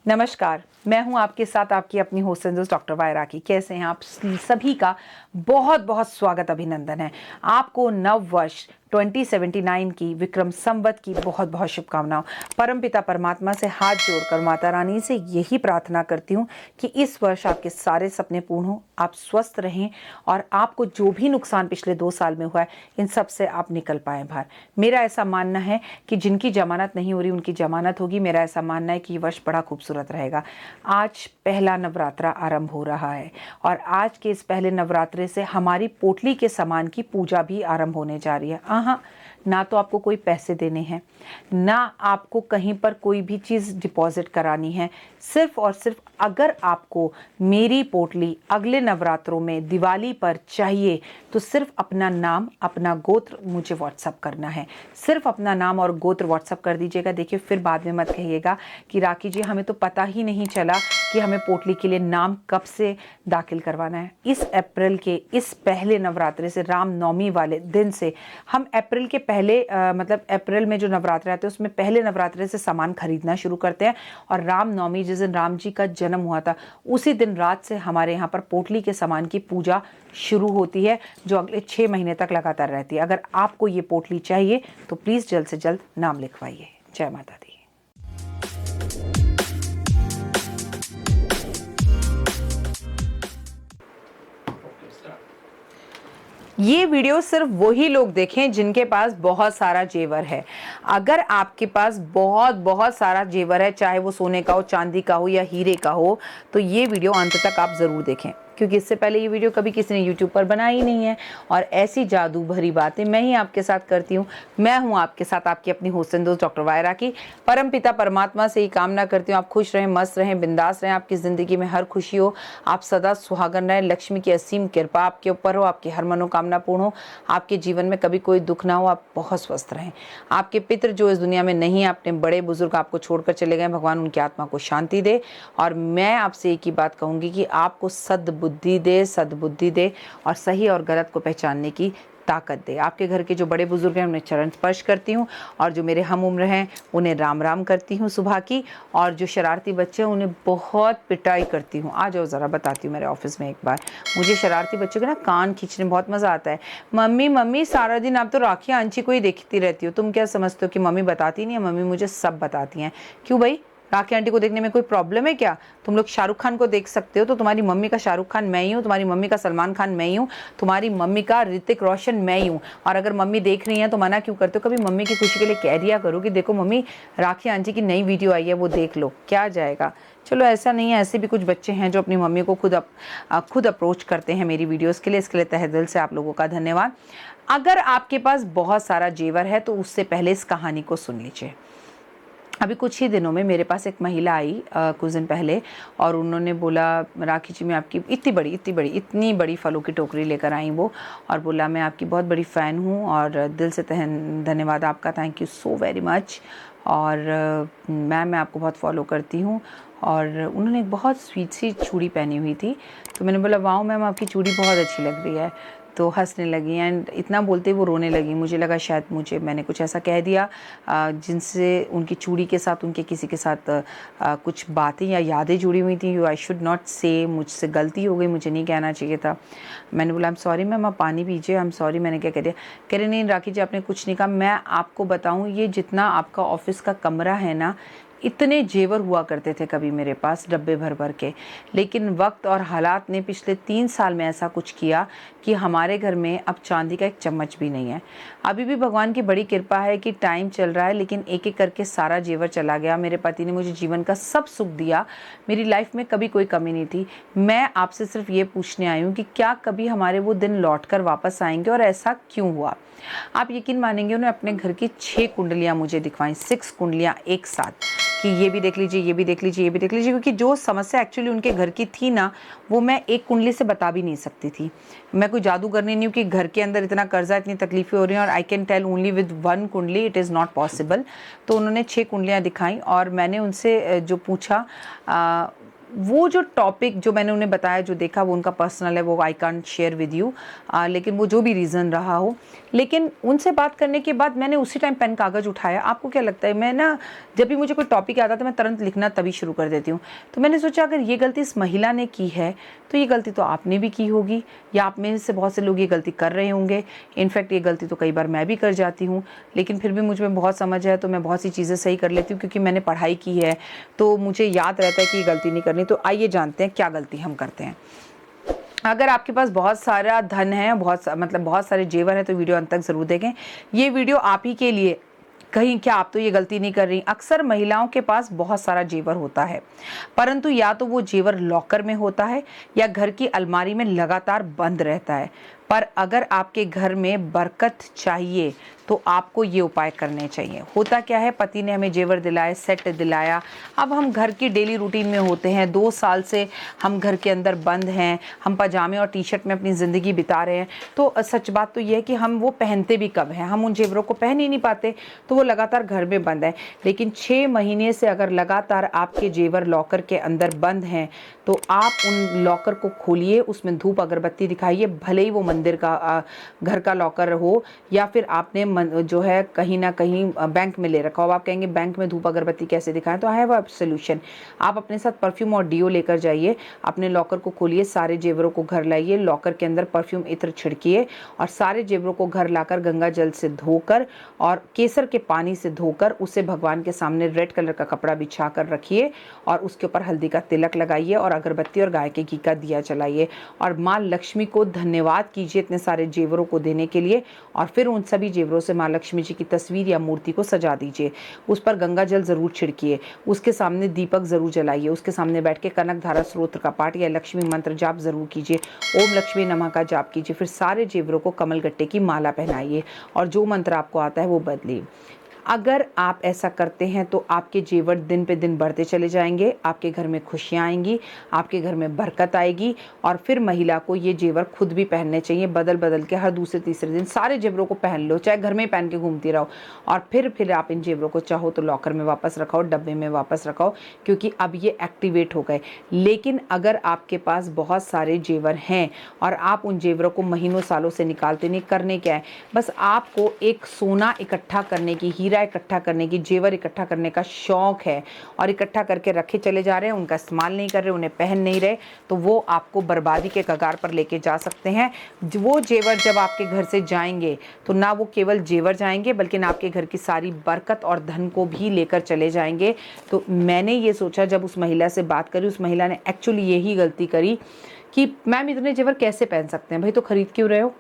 नमस्कार, मैं हूं आपके साथ आपकी अपनी होस्ट संजोस डॉक्टर वायरा की। कैसे हैं आप सभी का बहुत बहुत स्वागत, अभिनंदन है आपको नव वर्ष 2079 की विक्रम संवत की बहुत बहुत शुभकामनाओं। परमपिता परमात्मा से हाथ जोड़कर माता रानी से यही प्रार्थना करती हूँ कि इस वर्ष आपके सारे सपने पूर्ण हो, आप स्वस्थ रहें और आपको जो भी नुकसान पिछले 2 साल में हुआ है इन सब से आप निकल पाए बाहर। मेरा ऐसा मानना है कि जिनकी जमानत नहीं हो रही उनकी जमानत होगी। मेरा ऐसा मानना है कि ये वर्ष बड़ा खूबसूरत रहेगा। आज पहला नवरात्रा आरंभ हो रहा है और आज के इस पहले नवरात्रे से हमारी पोटली के सामान की पूजा भी आरंभ होने जा रही है। हाँ, ना तो आपको कोई पैसे देने हैं, ना आपको कहीं पर कोई भी चीज़ डिपॉजिट करानी है। सिर्फ और सिर्फ अगर आपको मेरी पोटली अगले नवरात्रों में दिवाली पर चाहिए तो सिर्फ अपना नाम, अपना गोत्र मुझे व्हाट्सअप करना है। सिर्फ अपना नाम और गोत्र व्हाट्सअप कर दीजिएगा। देखिए, फिर बाद में मत कहिएगा कि राखी जी हमें तो पता ही नहीं चला कि हमें पोटली के लिए नाम कब से दाखिल करवाना है। इस अप्रैल के इस पहले नवरात्रे से, रामनवमी वाले दिन से, हम अप्रैल के पहले मतलब अप्रैल में जो नवरात्रे आते हैं उसमें पहले नवरात्रे से सामान खरीदना शुरू करते हैं और रामनवमी जिस दिन राम जी का जन्म हुआ था उसी दिन रात से हमारे यहाँ पर पोटली के सामान की पूजा शुरू होती है, जो अगले 6 महीने तक लगातार रहती है। अगर आपको ये पोटली चाहिए तो प्लीज़ जल्द से जल्द नाम लिखवाइए। जय माता दी। ये वीडियो सिर्फ वही लोग देखें जिनके पास बहुत सारा जेवर है। अगर आपके पास बहुत बहुत सारा जेवर है, चाहे वो सोने का हो, चांदी का हो या हीरे का हो, तो ये वीडियो अंत तक आप ज़रूर देखें, क्योंकि इससे पहले ये वीडियो कभी किसी ने यूट्यूब पर बनाई नहीं है और ऐसी जादू भरी बातें मैं ही आपके साथ करती हूँ। मैं हूँ आपके साथ आपकी अपनी होस्ट दोस्त डॉक्टर वायरा की। परमपिता परमात्मा से ही कामना करती हूँ आप खुश रहें, मस्त रहें, बिंदास रहें, आपकी ज़िंदगी में हर खुशी हो, आप सदा सुहागन रहें, लक्ष्मी की असीम कृपा आपके ऊपर हो, आपकी हर मनोकामना पूर्ण हो, आपके जीवन में कभी कोई दुख ना हो, आप बहुत स्वस्थ रहें। आपके पितृ जो इस दुनिया में नहीं है, अपने बड़े बुजुर्ग आपको छोड़कर चले गए, भगवान उनकी आत्मा को शांति दे। और मैं आपसे एक ही बात कहूँगी कि आपको सद्बुद्धि दे और सही और गलत को पहचानने की ताकत दे। आपके घर के जो बड़े बुजुर्ग हैं उन्हें चरण स्पर्श करती हूँ और जो मेरे हम उम्र हैं उन्हें राम राम करती हूँ सुबह की, और जो शरारती बच्चे हैं उन्हें बहुत पिटाई करती हूँ। आ जाओ ज़रा बताती हूँ। मेरे ऑफिस में एक बार मुझे शरारती बच्चों के ना कान खींचने में बहुत मज़ा आता है। मम्मी सारा दिन आप तो राखी आंची को ही देखती रहती हो, तुम क्या समझते हो कि मम्मी बताती नहीं है? मम्मी मुझे सब बताती हैं। क्यों भाई, राखी आंटी को देखने में कोई प्रॉब्लम है क्या? तुम लोग शाहरुख खान को देख सकते हो तो तुम्हारी मम्मी का शाहरुख खान मैं ही हूँ, तुम्हारी मम्मी का सलमान खान मैं ही हूँ, तुम्हारी मम्मी का ऋतिक रोशन मैं ही हूँ। और अगर मम्मी देख रही हैं तो मना क्यों करते हो? कभी मम्मी की खुशी के लिए कह दिया करो कि देखो मम्मी, राखी आंटी की नई वीडियो आई है, वो देख लो, क्या जाएगा। चलो ऐसा नहीं है, ऐसे भी कुछ बच्चे हैं जो अपनी मम्मी को खुद अप्रोच करते हैं मेरी वीडियोज़ के लिए। इसके लिए तहे दिल से आप लोगों का धन्यवाद। अगर आपके पास बहुत सारा जेवर है तो उससे पहले इस कहानी को सुन लीजिए। अभी कुछ ही दिनों में मेरे पास एक महिला आई कुछ दिन पहले और उन्होंने बोला, राखी जी मैं आपकी इतनी बड़ी फलों की टोकरी लेकर आई वो, और बोला मैं आपकी बहुत बड़ी फ़ैन हूँ और दिल से धन्यवाद आपका, thank you so very much, और मैम मैं आपको बहुत फॉलो करती हूँ। और उन्होंने एक बहुत स्वीट सी चूड़ी पहनी हुई थी, तो मैंने बोला वाओ मैम आपकी चूड़ी बहुत अच्छी लग रही है। तो हंसने लगी एंड इतना बोलते वो रोने लगी। मुझे लगा शायद मैंने कुछ ऐसा कह दिया जिनसे उनकी चूड़ी के साथ उनके किसी के साथ कुछ बातें या यादें जुड़ी हुई थी। आई शुड नॉट से, मुझसे गलती हो गई, मुझे नहीं कहना चाहिए था। मैंने बोला आई एम सॉरी मैम, आप पानी पीजिए, आई एम सॉरी। मैंने क्या कह दिया? कह रहे नहीं राखी जी आपने कुछ नहीं कहा। मैं आपको बताऊँ, ये जितना आपका ऑफिस का कमरा है ना, इतने जेवर हुआ करते थे कभी मेरे पास डब्बे भर भर के, लेकिन वक्त और हालात ने पिछले 3 साल में ऐसा कुछ किया कि हमारे घर में अब चांदी का एक चम्मच भी नहीं है। अभी भी भगवान की बड़ी कृपा है कि टाइम चल रहा है, लेकिन एक एक करके सारा जेवर चला गया। मेरे पति ने मुझे जीवन का सब सुख दिया, मेरी लाइफ में कभी कोई कमी नहीं थी। मैं आपसे सिर्फ ये पूछने आई हूँ कि क्या कभी हमारे वो दिन लौट कर वापस आएंगे और ऐसा क्यों हुआ? आप यकीन मानेंगे, उन्होंने अपने घर की 6 कुंडलियाँ मुझे दिखवाई, 6 कुंडलियाँ एक साथ, कि ये भी देख लीजिए, ये भी देख लीजिए, ये भी देख लीजिए, क्योंकि जो समस्या एक्चुअली उनके घर की थी ना, वो मैं एक कुंडली से बता भी नहीं सकती थी। मैं कोई जादूगरनी नहीं हूँ कि घर के अंदर इतना कर्जा, इतनी तकलीफें हो रही हैं और I can tell only with 1 कुंडली, इट इज़ नॉट पॉसिबल। तो उन्होंने 6 कुंडलियाँ दिखाई और मैंने उनसे जो पूछा वो जो टॉपिक जो मैंने उन्हें बताया, जो देखा, वो उनका पर्सनल है, वो I can't share with you, लेकिन वो जो भी रीज़न रहा हो, लेकिन उनसे बात करने के बाद मैंने उसी टाइम पेन कागज़ उठाया। आपको क्या लगता है, मैं ना जब भी मुझे कोई टॉपिक आता है तो मैं तुरंत लिखना तभी शुरू कर देती हूँ। तो मैंने सोचा अगर ये गलती इस महिला ने की है तो ये गलती तो आपने भी की होगी, या आप में से बहुत से लोग ये गलती कर रहे होंगे। इनफैक्ट ये गलती तो कई बार मैं भी कर जाती हूँ, लेकिन फिर भी मुझ में बहुत समझ है तो मैं बहुत सी चीज़ें सही कर लेती हूँ, क्योंकि मैंने पढ़ाई की है तो मुझे याद रहता है कि ये गलती नहीं करनी। तो आइए जानते हैं क्या गलती हम करते हैं। अगर आपके पास बहुत सारा धन है, बहुत सारे जेवर हैं, तो वीडियो अंत तक ज़रूर देखें। ये वीडियो आप ही के लिए। कहीं क्या आप तो ये गलती नहीं कर रही। अक्सर महिलाओं के पास बहुत सारा जेवर होता है, परंतु या तो वो जेवर लॉकर में होता है या घर की अलमारी में लगातार बंद रहता है। पर अगर आपके घर में बरकत चाहिए तो आपको ये उपाय करने चाहिए। होता क्या है, पति ने हमें जेवर दिलाए, सेट दिलाया, अब हम घर की डेली रूटीन में होते हैं, 2 साल से हम घर के अंदर बंद हैं, हम पजामे और टी शर्ट में अपनी ज़िंदगी बिता रहे हैं। तो सच बात तो ये है कि हम वो पहनते भी कब हैं, हम उन जेवरों को पहन ही नहीं पाते, तो वो लगातार घर में बंद है। लेकिन 6 महीने से अगर लगातार आपके जेवर लॉकर के अंदर बंद हैं तो आप उन लॉकर को खोलिए, उसमें धूप अगरबत्ती दिखाइए, भले ही वो मंदिर का घर का लॉकर हो या फिर आपने जो है कहीं ना कहीं बैंक में ले रखा हो। आप कहेंगे बैंक में धूप अगरबत्ती कैसे दिखाएं, तो आई हैव अ सोल्यूशन। आप अपने साथ परफ्यूम और डिओ लेकर जाइए, अपने लॉकर को खोलिए, सारे जेवरों को घर लाइए, लॉकर के अंदर परफ्यूम इत्र छिड़किए और सारे जेवरों को घर लाकर गंगा जल से धोकर और केसर के पानी से धोकर उसे भगवान के सामने रेड कलर का कपड़ा बिछा कर रखिए और उसके ऊपर हल्दी का तिलक लगाइए और अगरबत्ती और गाय के घी का दिया जलाइए और माँ लक्ष्मी को धन्यवाद कीजिए इतने सारे जेवरों को देने के लिए। और फिर उन सभी जेवरों से माँ लक्ष्मी जी की तस्वीर या मूर्ति को सजा दीजिए, उस पर गंगा जल जरूर छिड़किए, उसके सामने दीपक जरूर जलाइए, उसके सामने बैठ के कनक धारा स्त्रोत्र का पाठ या लक्ष्मी मंत्र जाप जरूर कीजिए, ओम लक्ष्मी नमः का जाप कीजिए। फिर सारे जेवरों को कमल गट्टे की माला पहनाइए और जो मंत्र आपको आता है वो बदलिए। अगर आप ऐसा करते हैं तो आपके जेवर दिन पे दिन बढ़ते चले जाएंगे, आपके घर में खुशियाँ आएंगी, आपके घर में बरकत आएगी। और फिर महिला को ये जेवर खुद भी पहनने चाहिए, बदल बदल के हर दूसरे तीसरे दिन सारे जेवरों को पहन लो, चाहे घर में ही पहन के घूमती रहो। और फिर आप इन जेवरों को चाहो तो लॉकर में वापस रखाओ, डब्बे में वापस रखाओ, क्योंकि अब ये एक्टिवेट हो गए। लेकिन अगर आपके पास बहुत सारे जेवर हैं और आप उन जेवरों को महीनों सालों से निकालते नहीं, करने क्या है, बस आपको एक सोना इकट्ठा करने की, हीरा इकट्ठा करने की, जेवर इकट्ठा करने का शौक है और इकट्ठा करके रखे चले जा रहे हैं, उनका इस्तेमाल नहीं कर रहे, उन्हें पहन नहीं रहे, तो वो आपको बर्बादी के कगार पर लेके जा सकते हैं। वो जेवर जब आपके घर से जाएंगे तो ना वो केवल जेवर जाएंगे बल्कि आपके घर की सारी बरकत और धन को भी लेकर चले जाएंगे। तो मैंने ये सोचा, जब उस महिला से बात करी, उस महिला ने एक्चुअली यही गलती करी कि मैम इतने जेवर कैसे पहन सकते हैं, भाई तो खरीद क्यों रहे हो,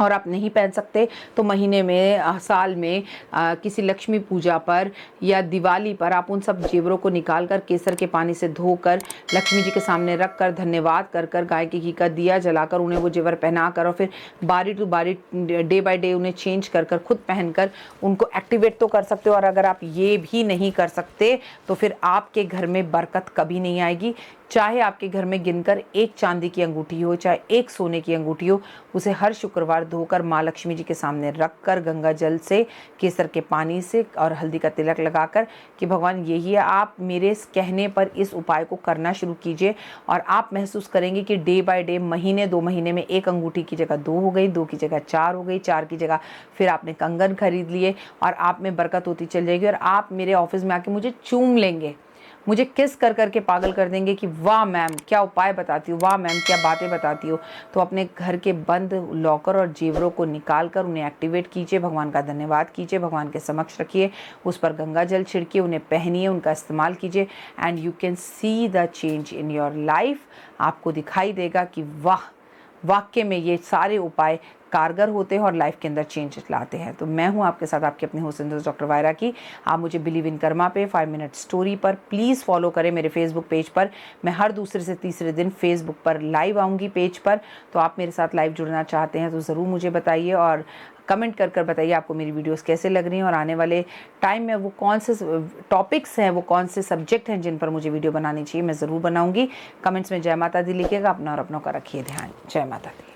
और आप नहीं पहन सकते तो महीने में, साल में किसी लक्ष्मी पूजा पर या दिवाली पर आप उन सब जेवरों को निकाल कर केसर के पानी से धोकर लक्ष्मी जी के सामने रख कर धन्यवाद कर कर गाय के घी का दिया जलाकर उन्हें वो जेवर पहना कर और फिर बारी टू बारी डे बाय डे उन्हें चेंज कर कर खुद पहनकर उनको एक्टिवेट तो कर सकते हो। और अगर आप ये भी नहीं कर सकते तो फिर आपके घर में बरकत कभी नहीं आएगी। चाहे आपके घर में गिनकर एक चांदी की अंगूठी हो, चाहे एक सोने की अंगूठी हो, उसे हर शुक्रवार धोकर माँ लक्ष्मी जी के सामने रखकर गंगा जल से, केसर के पानी से और हल्दी का तिलक लगाकर कि भगवान यही है, आप मेरे इस कहने पर इस उपाय को करना शुरू कीजिए और आप महसूस करेंगे कि डे बाय डे, महीने 2 महीने में एक अंगूठी की जगह 2 हो गई, 2 की जगह 4 हो गई, 4 की जगह फिर आपने कंगन खरीद लिए और आप में बरकत होती चल जाएगी। और आप मेरे ऑफिस में आके मुझे चूम लेंगे, मुझे किस कर करके पागल कर देंगे कि वाह मैम क्या उपाय बताती हो, वाह मैम क्या बातें बताती हो। तो अपने घर के बंद लॉकर और जेवरों को निकाल कर उन्हें एक्टिवेट कीजिए, भगवान का धन्यवाद कीजिए, भगवान के समक्ष रखिए, उस पर गंगा जल छिड़किए, उन्हें पहनिए, उनका इस्तेमाल कीजिए and you can see the change in your life. आपको दिखाई देगा कि वाह, वाक्य में ये सारे उपाय कारगर होते हैं और लाइफ के अंदर चेंज लाते हैं। तो मैं हूं आपके साथ आपकी अपनी होस्ट डॉक्टर वायरा की। आप मुझे बिलीव इन कर्मा पे 5 मिनट स्टोरी पर प्लीज़ फॉलो करें, मेरे फेसबुक पेज पर। मैं हर दूसरे से तीसरे दिन फेसबुक पर लाइव आऊँगी पेज पर, तो आप मेरे साथ लाइव जुड़ना चाहते हैं तो ज़रूर मुझे बताइए और कमेंट कर कर बताइए आपको मेरी वीडियोस कैसे लग रही हैं और आने वाले टाइम में वो कौन से टॉपिक्स हैं, वो कौन से सब्जेक्ट हैं जिन पर मुझे वीडियो बनानी चाहिए, मैं ज़रूर बनाऊँगी। कमेंट्स में जय माता दी लिखिएगा। अपना और अपनों का रखिए ध्यान। जय माता दी।